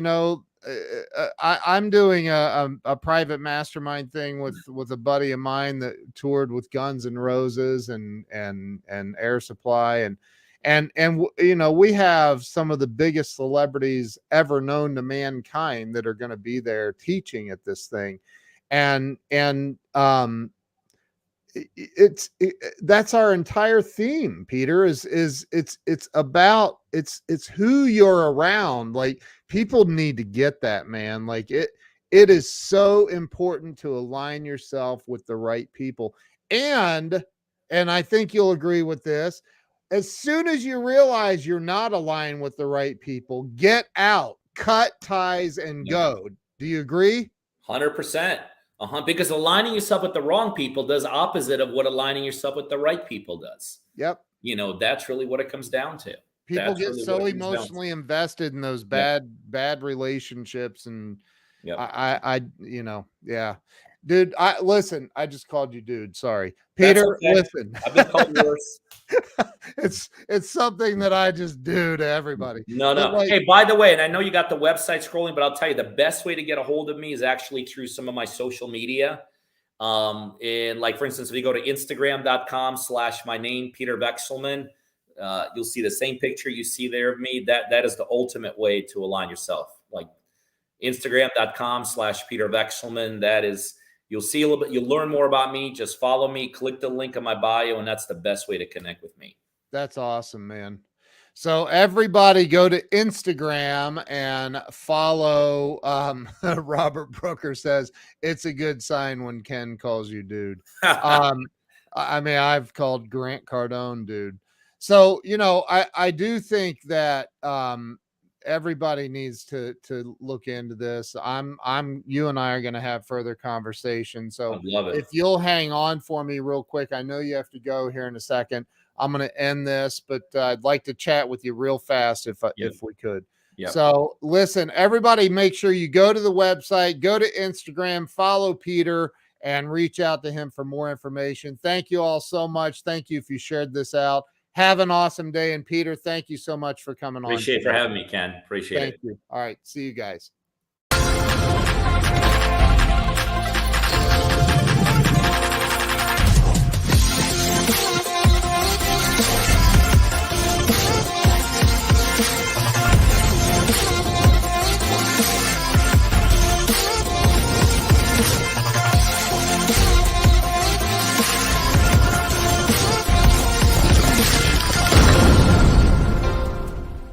I'm doing a private mastermind thing with a buddy of mine that toured with Guns N' Roses and Air Supply, and we have some of the biggest celebrities ever known to mankind that are going to be there teaching at this thing. And that's our entire theme, Peter, is it's about, it's who you're around. Like, people need to get that, man. Like, it is so important to align yourself with the right people. And I think you'll agree with this. As soon as you realize you're not aligned with the right people, get out, cut ties, and go. Do you agree? 100%. Because aligning yourself with the wrong people does opposite of what aligning yourself with the right people does. Yep. That's really what it comes down to. People get so emotionally invested in those bad relationships, and Dude, listen, I just called you dude. Sorry. That's Peter, okay. listen. I've been called worse. It's something that I just do to everybody. No, But no. like, Hey, by the way, and I know you got the website scrolling, but I'll tell you the best way to get a hold of me is actually through some of my social media. And like, for instance, if you go to Instagram.com/my name, Peter Vekselman, you'll see the same picture you see there of me. That is the ultimate way to align yourself. Like Instagram.com/Peter Vekselman. That is, you'll see a little bit, you'll learn more about me. Just follow me, click the link in my bio, and that's the best way to connect with me. that's awesome, man. So everybody go to Instagram and follow. Robert Brooker says it's a good sign when Ken calls you dude. I mean, I've called Grant Cardone dude. So, I do think that everybody needs to look into this. You and I are going to have further conversation. So I'd love it. if you'll hang on for me real quick, I know you have to go here in a second. I'm going to end this, but I'd like to chat with you real fast if we could. Yep. So listen, everybody, make sure you go to the website, go to Instagram, follow Peter, and reach out to him for more information. Thank you all so much. Thank you if you shared this out. Have an awesome day. And Peter, thank you so much for coming on. Appreciate it for having me, Ken. Appreciate it. Thank you. All right. See you guys.